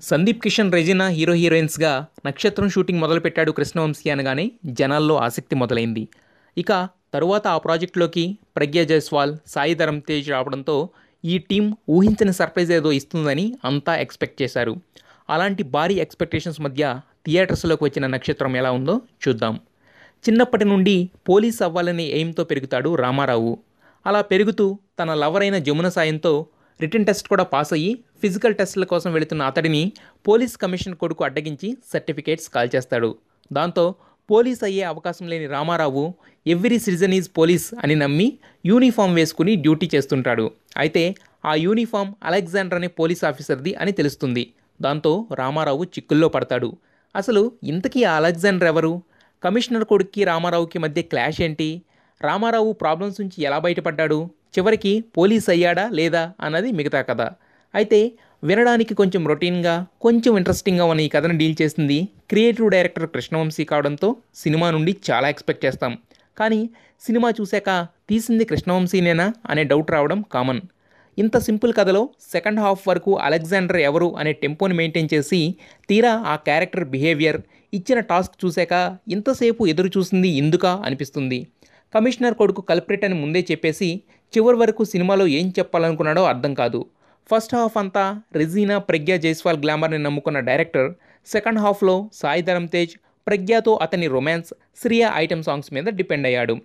Sandeep Kishan, Regina hero హీరోయిన్స్గా నక్షత్రం shooting మొదలుపెట్టాడు కృష్ణవంశీ అనగానే జనాల్లో ఆసక్తి మొదలైంది. ఇక తరువాత ఆ ప్రాజెక్టులోకి ప్రగ్యా జైస్వాల్, సాయి ధరమ్ తేజ్ రావడంతో ఈ టీం ఊహించని సర్ప్రైజ్ ఏదో ఇస్తుందని అంతా ఎక్స్పెక్ట్ చేశారు. అలాంటి భారీ ఎక్స్పెక్టేషన్స్ మధ్య థియేటర్స్లోకి వచ్చిన నక్షత్రం ఎలా ఉందో చూద్దాం. చిన్నప్పటి నుండి పోలీస్ అవ్వాలనే ఎయిమ్తో పెరుగుతాడు రామారావు. అలా పెరుగుతూ తన లవర్ అయిన జమున సాయంతో రిటన్ టెస్ట్ కూడా పాస్ అయ్యి ఫిజికల్ టెస్టుల కోసం వెళుతున్న అతడిని పోలీస్ కమిషన్ కొడుకు అడ్డగించి సర్టిఫికేట్స్ కాల్చేస్తాడు. దాంతో పోలీస్ అయ్యే అవకాశం లేని Rama Rao every citizen is police అని నమ్మి యూనిఫామ్ వేసుకుని డ్యూటీ చేస్తుంటాడు. అయితే ఆ యూనిఫామ్ అలెగ్జాండర్ అనే పోలీస్ ఆఫీసర్ది అని తెలుస్తుంది. దాంతో రామారావు చిక్కుల్లో పడతాడు. అసలు ఇంతకీ ఆ అలెగ్జాండర్ ఎవరు? కమిషనర్ కొడుక్కి రామారావుకి మధ్య క్లాష్ ఏంటి? రామారావు ప్రాబ్లమ్స్ నుంచి ఎలా బయటపడ్డాడు? చివరికి పోలీస్ అయ్యాడా లేదా అన్నది మిగతా కథ. అయితే వినడానికి కొంచెం రొటీన్గా, కొంచెం ఇంట్రెస్టింగ్గా ఉన్న ఈ కథను డీల్ చేసింది క్రియేటివ్ డైరెక్టర్ కృష్ణవంశీ కావడంతో సినిమా నుండి చాలా ఎక్స్పెక్ట్ చేస్తాం. కానీ సినిమా చూశాక తీసింది కృష్ణవంశీనేనా అనే డౌట్ రావడం కామన్. ఇంత సింపుల్ కథలో సెకండ్ హాఫ్ వరకు అలెగ్జాండర్ ఎవరు అనే టెంపోని మెయింటైన్ చేసి తీరా ఆ క్యారెక్టర్ బిహేవియర్, ఇచ్చిన టాస్క్ చూశాక ఇంతసేపు ఎదురు చూసింది ఎందుకా అనిపిస్తుంది. కమిషనర్ కొడుకు కల్ప్రిట్ అని ముందే చెప్పేసి చివరి వరకు సినిమాలో ఏం చెప్పాలనుకున్నాడో అర్థం కాదు. ఫస్ట్ హాఫ్ అంతా రెజీనా, ప్రగ్యా జైస్వాల్ గ్లామర్ని నమ్ముకున్న డైరెక్టర్ సెకండ్ హాఫ్లో సాయి ధరమ్ తేజ్, ప్రగ్యాతో అతని రొమాన్స్, శ్రియా ఐటెం సాంగ్స్ మీద డిపెండ్ అయ్యాడు.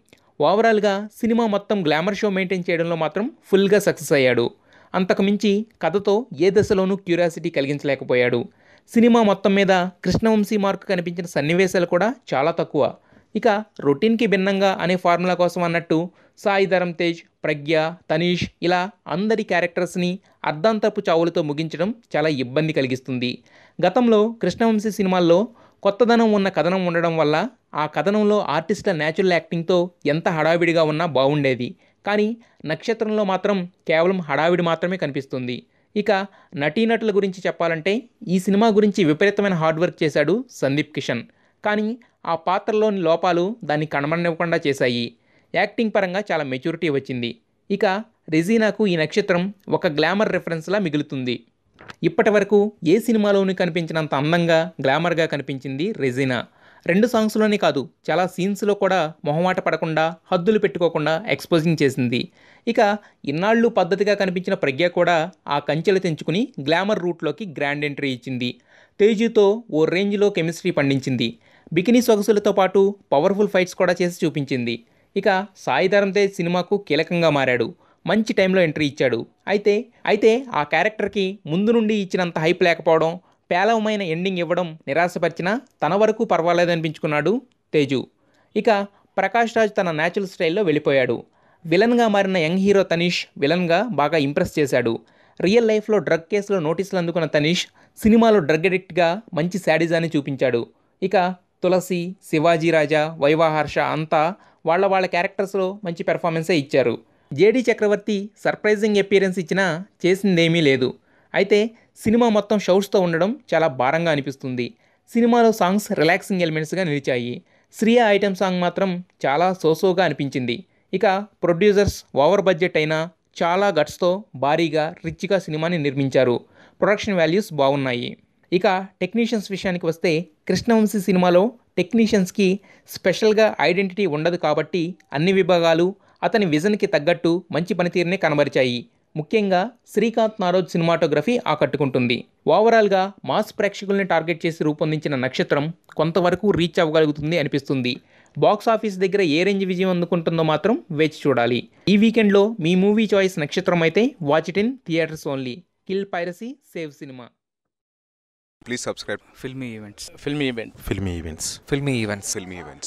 ఓవరాల్గా సినిమా మొత్తం గ్లామర్ షో మెయింటైన్ చేయడంలో మాత్రం ఫుల్గా సక్సెస్ అయ్యాడు. అంతకుమించి కథతో ఏ దశలోనూ క్యూరియాసిటీ కలిగించలేకపోయాడు. సినిమా మొత్తం మీద కృష్ణవంశీ మార్క్ కనిపించిన సన్నివేశాలు కూడా చాలా తక్కువ. ఇక రొటీన్కి భిన్నంగా అనే ఫార్ములా కోసం అన్నట్టు సాయి ధరమ్ తేజ్, ప్రగ్య, తనీష్ ఇలా అందరి క్యారెక్టర్స్ని అర్ధాంతరపు చావులతో ముగించడం చాలా ఇబ్బంది కలిగిస్తుంది. గతంలో కృష్ణవంశీ సినిమాల్లో కొత్తదనం ఉన్న కథనం ఉండడం వల్ల ఆ కథనంలో ఆర్టిస్టుల న్యాచురల్ యాక్టింగ్తో ఎంత హడావిడిగా ఉన్నా బాగుండేది. కానీ నక్షత్రంలో మాత్రం కేవలం హడావిడి మాత్రమే కనిపిస్తుంది. ఇక నటీనటుల గురించి చెప్పాలంటే ఈ సినిమా గురించి విపరీతమైన హార్డ్ వర్క్ చేశాడు సందీప్ కిషన్. కానీ ఆ పాత్రలోని లోపాలు దాన్ని కనబడనివ్వకుండా చేశాయి. యాక్టింగ్ పరంగా చాలా మెచ్యూరిటీ వచ్చింది. ఇక రెజీనాకు ఈ నక్షత్రం ఒక గ్లామర్ రెఫరెన్స్లా మిగులుతుంది. ఇప్పటి వరకు ఏ సినిమాలోనూ కనిపించినంత అందంగా, గ్లామర్గా కనిపించింది రెజీనా. 2 సాంగ్స్లోనే కాదు, చాలా సీన్స్లో కూడా మొహమాట పడకుండా, హద్దులు పెట్టుకోకుండా ఎక్స్పోజింగ్ చేసింది. ఇక ఇన్నాళ్ళు పద్ధతిగా కనిపించిన ప్రగ్య కూడా ఆ కంచెలు తెంచుకుని గ్లామర్ రూట్లోకి గ్రాండ్ ఎంట్రీ ఇచ్చింది. తేజుతో ఓ రేంజ్లో కెమిస్ట్రీ పండించింది. బికినీ సొగసులతో పాటు పవర్ఫుల్ ఫైట్స్ కూడా చేసి చూపించింది. ఇక సాయి ధరమ్ తేజ్ సినిమాకు కీలకంగా మారాడు. మంచి టైంలో ఎంట్రీ ఇచ్చాడు. అయితే ఆ క్యారెక్టర్కి ముందు నుండి ఇచ్చినంత హైప్ లేకపోవడం, పేలవమైన ఎండింగ్ ఇవ్వడం నిరాశపరిచినా తన వరకు పర్వాలేదనిపించుకున్నాడు తేజు. ఇక ప్రకాష్ రాజ్ తన న్యాచురల్ స్టైల్లో వెళ్ళిపోయాడు. విలన్గా మారిన యంగ్ హీరో తనీష్ విలన్గా బాగా ఇంప్రెస్ చేశాడు. రియల్ లైఫ్లో డ్రగ్ కేసులో నోటీసులు అందుకున్న తనీష్ సినిమాలో డ్రగ్ అడిక్ట్గా మంచి శాడిజాన్ని చూపించాడు. ఇక తులసి, శివాజీ రాజా, వైవాహర్ష అంతా వాళ్ళ క్యారెక్టర్స్లో మంచి పెర్ఫార్మెన్సే ఇచ్చారు. జేడీ చక్రవర్తి సర్ప్రైజింగ్ అపియరెన్స్ ఇచ్చినా చేసిందేమీ లేదు. అయితే సినిమా మొత్తం షౌట్స్తో ఉండడం చాలా భారంగా అనిపిస్తుంది. సినిమాలో సాంగ్స్ రిలాక్సింగ్ ఎలిమెంట్స్గా నిలిచాయి. శ్రియా ఐటెం సాంగ్ మాత్రం చాలా సోసోగా అనిపించింది. ఇక ప్రొడ్యూసర్స్ ఓవర్ బడ్జెట్ అయినా చాలా గట్స్తో భారీగా, రిచ్గా సినిమాని నిర్మించారు. ప్రొడక్షన్ వాల్యూస్ బాగున్నాయి. ఇక టెక్నీషియన్స్ విషయానికి వస్తే కృష్ణవంశీ సినిమాలో టెక్నీషియన్స్కి స్పెషల్గా ఐడెంటిటీ ఉండదు కాబట్టి అన్ని విభాగాలు అతని విజన్కి తగ్గట్టు మంచి పనితీరునే కనబరిచాయి. ముఖ్యంగా శ్రీకాంత్ నారోజ్ సినిమాటోగ్రఫీ ఆకట్టుకుంటుంది. ఓవరాల్గా మాస్ ప్రేక్షకుల్ని టార్గెట్ చేసి రూపొందించిన నక్షత్రం కొంతవరకు రీచ్ అవ్వగలుగుతుంది అనిపిస్తుంది. బాక్స్ ఆఫీస్ దగ్గర ఏ రేంజ్ విజయం అందుకుంటుందో మాత్రం వేచి చూడాలి. ఈ వీకెండ్లో మీ మూవీ చాయిస్ నక్షత్రం అయితే watch it in theatres only. Kill piracy, save cinema. Please subscribe. Filmy events. Filmy events. Filmy events. Filmy events.